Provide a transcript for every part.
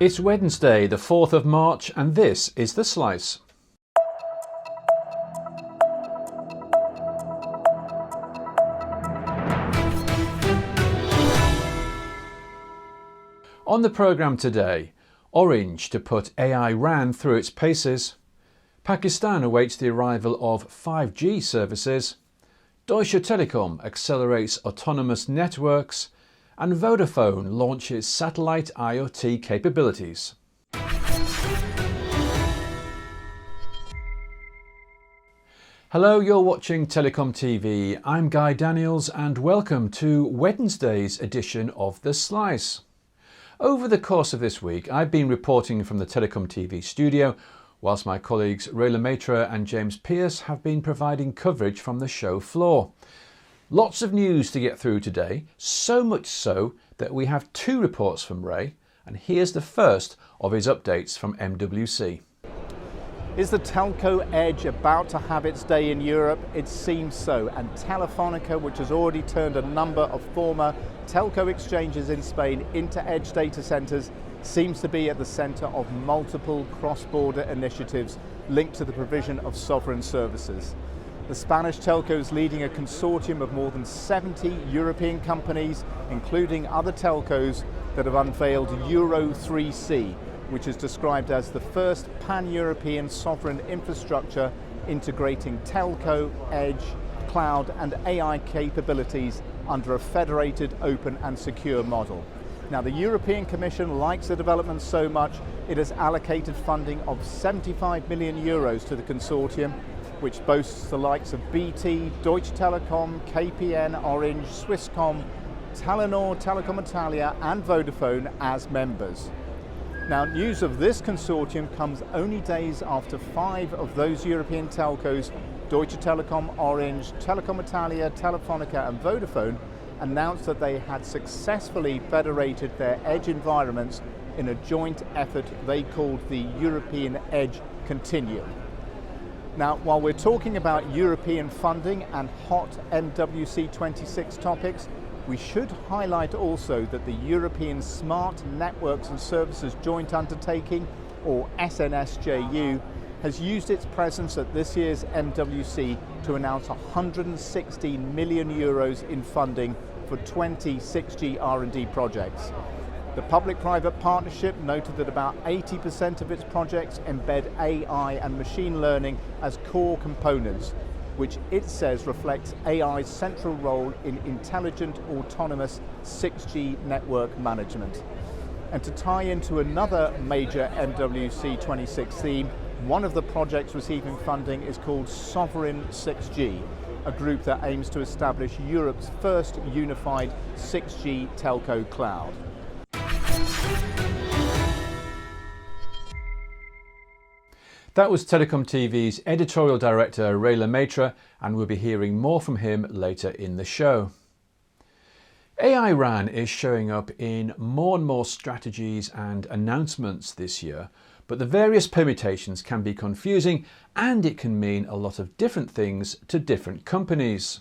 It's Wednesday, the 4th of March, and this is The Slice. On the programme today, Orange to put AI RAN through its paces, Pakistan awaits the arrival of 5G services, Deutsche Telekom accelerates autonomous networks, and Vodafone launches satellite IoT capabilities. Hello, you're watching TelecomTV. I'm Guy Daniels and welcome to Wednesday's edition of The Slice. Over the course of this week, I've been reporting from the TelecomTV studio, whilst my colleagues Maistre and James Pearce have been providing coverage from the show floor. Lots of news to get through today, so much so that we have two reports from Ray, and here's the first of his updates from MWC. Is the telco edge about to have its day in Europe? It seems so, and Telefonica, which has already turned a number of former telco exchanges in Spain into edge data centres, seems to be at the centre of multiple cross-border initiatives linked to the provision of sovereign services. The Spanish telco is leading a consortium of more than 70 European companies, including other telcos, that have unveiled Euro 3C, which is described as the first pan-European sovereign infrastructure integrating telco, edge, cloud and AI capabilities under a federated, open and secure model. Now, the European Commission likes the development so much, it has allocated funding of 75 million euros to the consortium, which boasts the likes of BT, Deutsche Telekom, KPN, Orange, Swisscom, Telenor, Telecom Italia and Vodafone as members. Now, news of this consortium comes only days after 5 of those European telcos, Deutsche Telekom, Orange, Telecom Italia, Telefonica and Vodafone, announced that they had successfully federated their edge environments in a joint effort they called the European Edge Continuum. Now, while we're talking about European funding and hot MWC 26 topics, we should highlight also that the European Smart Networks and Services Joint Undertaking, or SNSJU, has used its presence at this year's MWC to announce 160 million euros in funding for 20 6G R&D projects. The public-private partnership noted that about 80% of its projects embed AI and machine learning as core components, which it says reflects AI's central role in intelligent, autonomous 6G network management. And to tie into another major MWC 26 theme, one of the projects receiving funding is called Sovereign 6G, a group that aims to establish Europe's first unified 6G telco cloud. That was TelecomTV's editorial director Ray Maistre, and we'll be hearing more from him later in the show. AI RAN is showing up in more and more strategies and announcements this year, but the various permutations can be confusing and it can mean a lot of different things to different companies.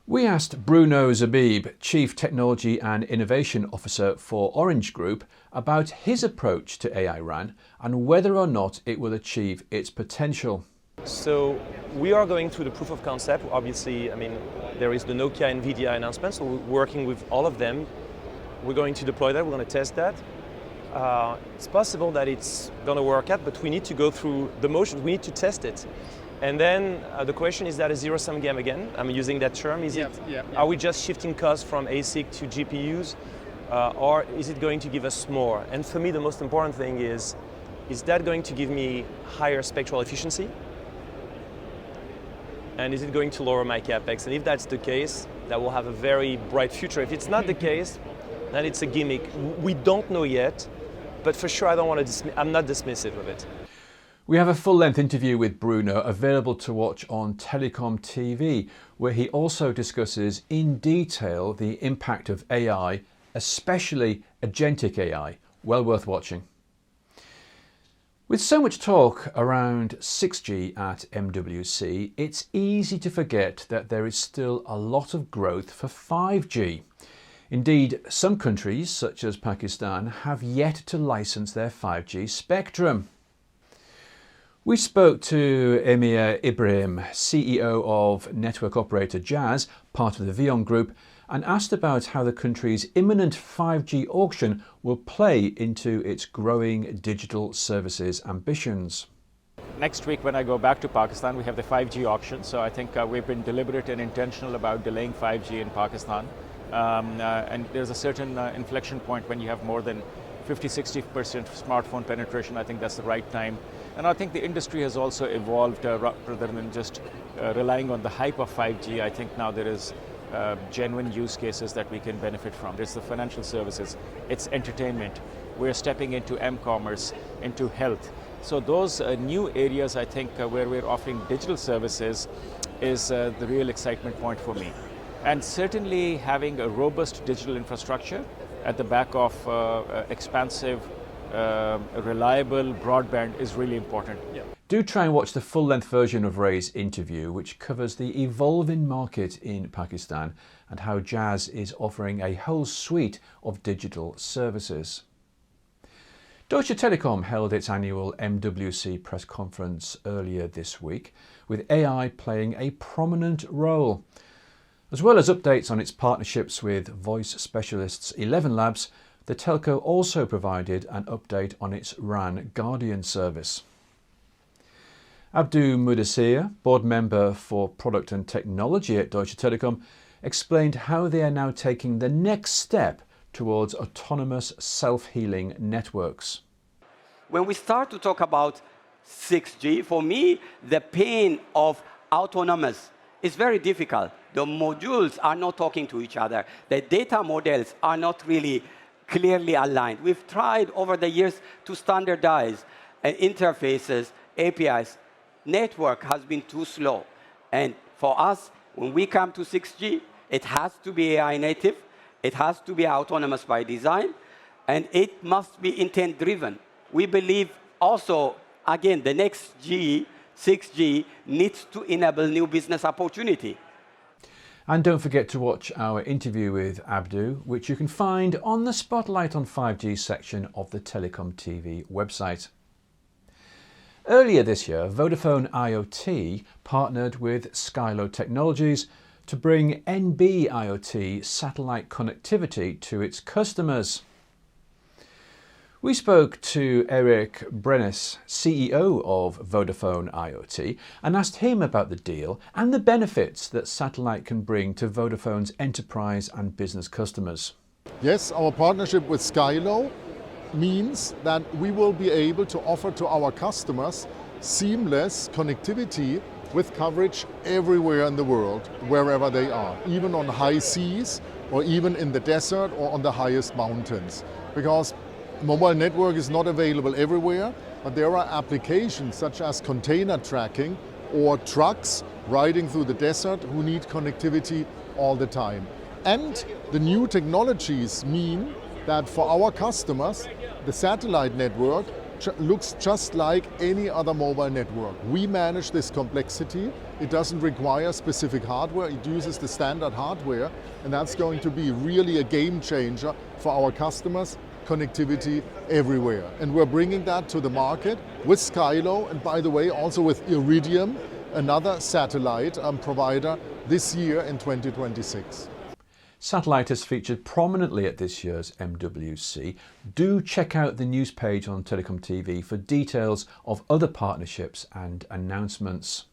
We asked Bruno Zerbib, Chief Technology and Innovation Officer for Orange Group, about his approach to AI RAN and whether or not it will achieve its potential. So we are going through the proof of concept. Obviously, there is the Nokia NVIDIA announcement, so we're working with all of them. We're going to deploy that, we're going to test that. It's possible that it's going to work out, but we need to go through the motions, we need to test it. And then the question, is that a zero-sum game again? I'm using that term. Are we just shifting costs from ASIC to GPUs? Or is it going to give us more? And for me, the most important thing is that going to give me higher spectral efficiency? And is it going to lower my capex? And if that's the case, that will have a very bright future. If it's not the case, then it's a gimmick. We don't know yet, but for sure I'm not dismissive of it. We have a full-length interview with Bruno available to watch on TelecomTV, where he also discusses in detail the impact of AI, especially agentic AI. Well worth watching. With so much talk around 6G at MWC, it's easy to forget that there is still a lot of growth for 5G. Indeed, some countries, such as Pakistan, have yet to license their 5G spectrum. We spoke to Aamir Ibrahim, CEO of network operator Jazz, part of the VEON group, and asked about how the country's imminent 5G auction will play into its growing digital services ambitions. Next week when I go back to Pakistan, we have the 5G auction, so I think we've been deliberate and intentional about delaying 5G in Pakistan. And there's a certain inflection point when you have more than 50-60% smartphone penetration. I think that's the right time. And I think the industry has also evolved rather than just relying on the hype of 5G. I think now there is genuine use cases that we can benefit from. There's the financial services, it's entertainment. We're stepping into m-commerce, into health. So those new areas, I think, where we're offering digital services is the real excitement point for me. And certainly having a robust digital infrastructure at the back of expansive, reliable broadband is really important. Yeah. Do try and watch the full-length version of Ray's interview, which covers the evolving market in Pakistan and how Jazz is offering a whole suite of digital services. Deutsche Telekom held its annual MWC press conference earlier this week, with AI playing a prominent role. As well as updates on its partnerships with voice specialists 11 Labs, the telco also provided an update on its RAN Guardian service. Abdu Mudesir, board member for product and technology at Deutsche Telekom, explained how they are now taking the next step towards autonomous self-healing networks. When we start to talk about 6G, for me, the pain of autonomous is very difficult. The modules are not talking to each other. The data models are not really clearly aligned. We've tried over the years to standardize interfaces, APIs. Network has been too slow. And for us, when we come to 6G, it has to be AI native, it has to be autonomous by design, and it must be intent-driven. We believe also, again, the next G, 6G, needs to enable new business opportunity. And don't forget to watch our interview with Abdu, which you can find on the Spotlight on 5G section of the TelecomTV website. Earlier this year, Vodafone IoT partnered with Skylo Technologies to bring NB IoT satellite connectivity to its customers. We spoke to Erik, Brenneis, CEO of Vodafone IoT, and asked him about the deal and the benefits that satellite can bring to Vodafone's enterprise and business customers. Yes, our partnership with Skylo means that we will be able to offer to our customers seamless connectivity with coverage everywhere in the world, wherever they are, even on high seas or even in the desert or on the highest mountains. Because mobile network is not available everywhere, but there are applications such as container tracking or trucks riding through the desert who need connectivity all the time. And the new technologies mean that for our customers, the satellite network looks just like any other mobile network. We manage this complexity. It doesn't require specific hardware. It uses the standard hardware, and that's going to be really a game changer for our customers. Connectivity everywhere. And we're bringing that to the market with Skylo, and by the way, also with Iridium, another satellite provider, this year in 2026. Satellite has featured prominently at this year's MWC. Do check out the news page on TelecomTV for details of other partnerships and announcements.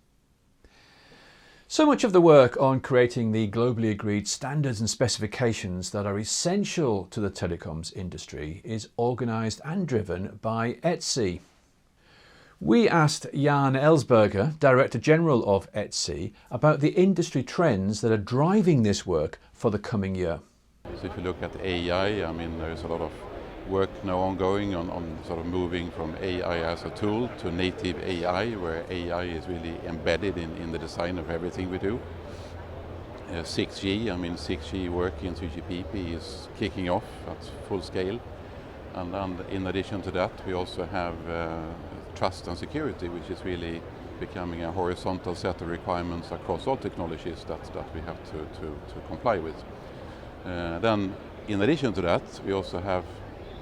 So much of the work on creating the globally agreed standards and specifications that are essential to the telecoms industry is organised and driven by ETSI. We asked Jan Ellsberger, Director General of ETSI, about the industry trends that are driving this work for the coming year. So if you look at AI, I mean, there's a lot of work now ongoing on sort of moving from AI as a tool to native AI, where AI is really embedded in the design of everything we do. 6G, I mean, 6G work in 3GPP is kicking off at full scale. And in addition to that, we also have trust and security, which is really becoming a horizontal set of requirements across all technologies that we have to comply with. Then In addition to that, we also have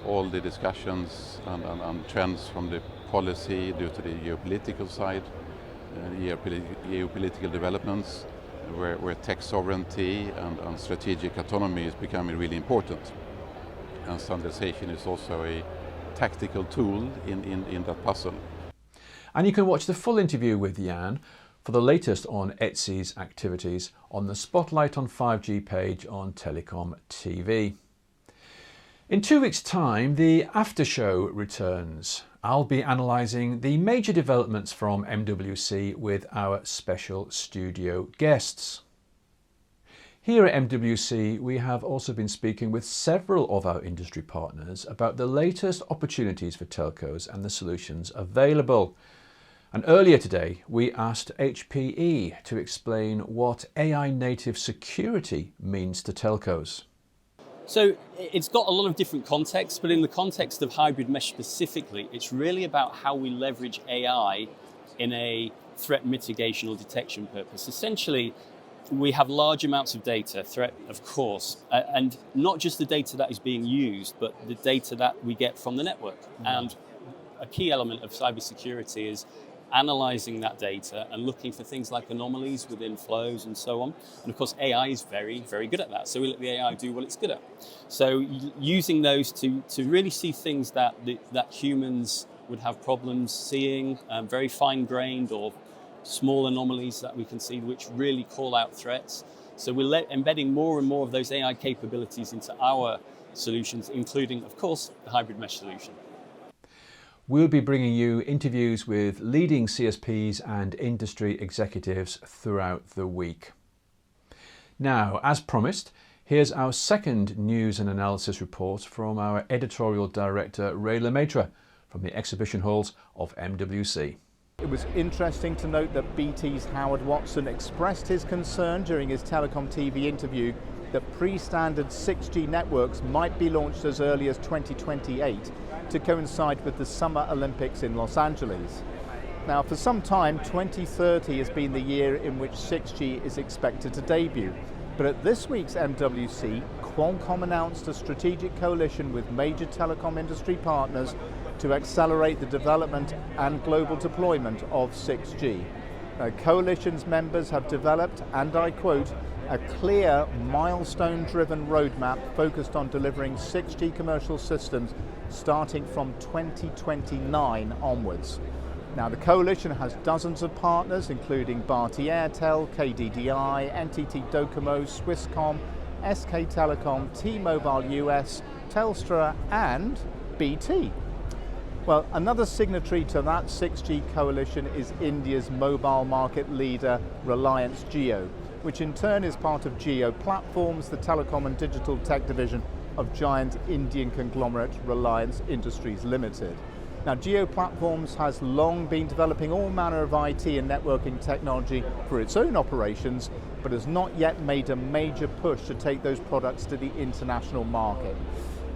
all the discussions and trends from the policy due to the geopolitical side, geopolitical developments, where tech sovereignty and strategic autonomy is becoming really important. And standardization is also a tactical tool in that puzzle. And you can watch the full interview with Jan for the latest on ETSI's activities on the Spotlight on 5G page on TelecomTV. In 2 weeks' time, the after show returns. I'll be analysing the major developments from MWC with our special studio guests. Here at MWC, we have also been speaking with several of our industry partners about the latest opportunities for telcos and the solutions available. And earlier today, we asked HPE to explain what AI native security means to telcos. So it's got a lot of different contexts, but in the context of hybrid mesh specifically, it's really about how we leverage AI in a threat mitigation or detection purpose. Essentially, we have large amounts of data, threat of course, and not just the data that is being used, but the data that we get from the network. And a key element of cybersecurity is analyzing that data and looking for things like anomalies within flows and so on. And of course, AI is very, very good at that. So we let the AI do what it's good at. So using those to really see things that humans would have problems seeing, very fine-grained or small anomalies that we can see which really call out threats. So we're embedding more and more of those AI capabilities into our solutions, including, of course, the hybrid mesh solution. We'll be bringing you interviews with leading CSPs and industry executives throughout the week. Now, as promised, here's our second news and analysis report from our editorial director, Ray Lemaitre, from the exhibition halls of MWC. It was interesting to note that BT's Howard Watson expressed his concern during his TelecomTV interview that pre-standard 6G networks might be launched as early as 2028 to coincide with the Summer Olympics in Los Angeles. Now, for some time, 2030 has been the year in which 6G is expected to debut. But at this week's MWC, Qualcomm announced a strategic coalition with major telecom industry partners to accelerate the development and global deployment of 6G. Coalition's members have developed, and I quote, a clear milestone-driven roadmap focused on delivering 6G commercial systems starting from 2029 onwards. Now, the coalition has dozens of partners, including Bharti Airtel, KDDI, NTT Docomo, Swisscom, SK Telecom, T-Mobile US, Telstra, and BT. Well, another signatory to that 6G coalition is India's mobile market leader, Reliance Jio, which in turn is part of Jio Platforms, the telecom and digital tech division of giant Indian conglomerate Reliance Industries Limited. Now, Jio Platforms has long been developing all manner of IT and networking technology for its own operations, but has not yet made a major push to take those products to the international market.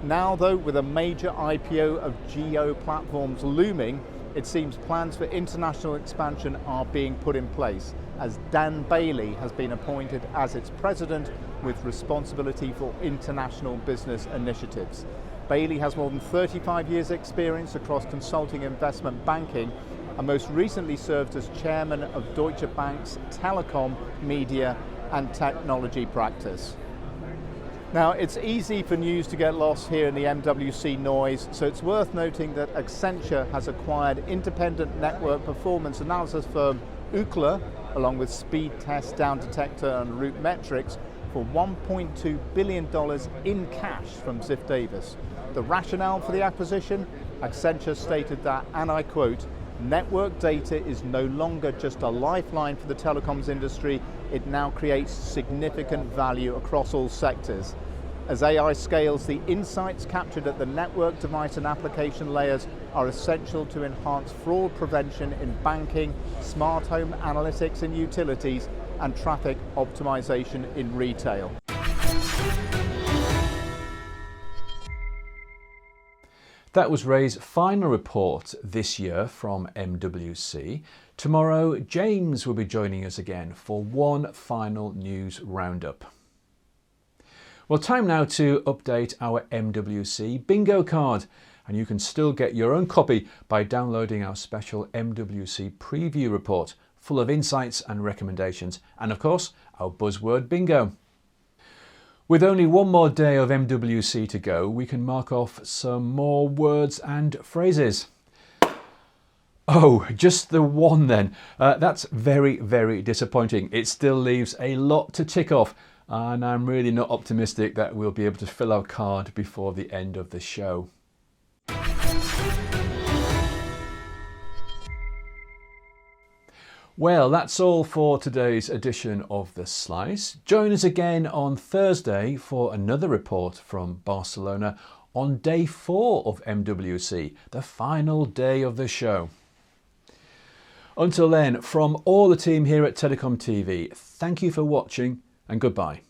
Now, though, with a major IPO of Jio Platforms looming, it seems plans for international expansion are being put in place, as Dan Bailey has been appointed as its president with responsibility for international business initiatives. Bailey has more than 35 years experience across consulting investment banking and most recently served as chairman of Deutsche Bank's telecom, media and technology practice. Now, it's easy for news to get lost here in the MWC noise, so it's worth noting that Accenture has acquired independent network performance analysis firm Ookla, along with Speed Test, Down Detector and Root Metrics, for $1.2 billion in cash from Ziff Davis. The rationale for the acquisition? Accenture stated that, and I quote, network data is no longer just a lifeline for the telecoms industry, it now creates significant value across all sectors. As AI scales, the insights captured at the network, device and application layers are essential to enhance fraud prevention in banking, smart home analytics in utilities, and traffic optimization in retail. That was Ray's final report this year from MWC. Tomorrow, James will be joining us again for one final news roundup. Well, time now to update our MWC bingo card, and you can still get your own copy by downloading our special MWC preview report, full of insights and recommendations, and of course, our buzzword bingo. With only one more day of MWC to go, we can mark off some more words and phrases. Oh, just the one then. That's very, very disappointing. It still leaves a lot to tick off, and I'm really not optimistic that we'll be able to fill our card before the end of the show. Well, that's all for today's edition of The Slice. Join us again on Thursday for another report from Barcelona on day 4 of MWC, the final day of the show. Until then, from all the team here at TelecomTV, thank you for watching and goodbye.